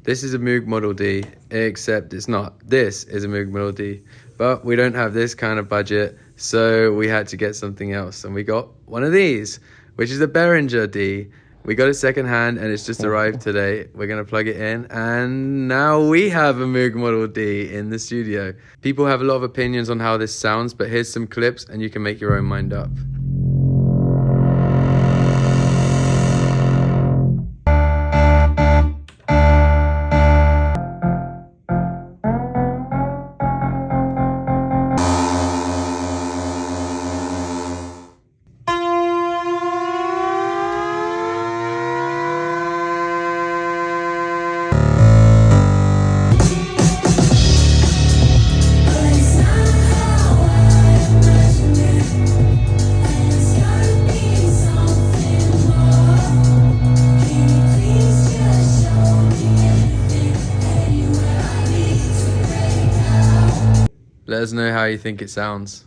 This is a Moog Model D, except it's not. This is a Moog Model D, but we don't have this kind of budget, so we had to get something else, and we got one of these, which is a Behringer D. We got it secondhand, and it's just arrived today. We're gonna plug it in, and now we have a Moog Model D in the studio. People have a lot of opinions on how this sounds, but here's some clips, and you can make your own mind up. Let us know how you think it sounds.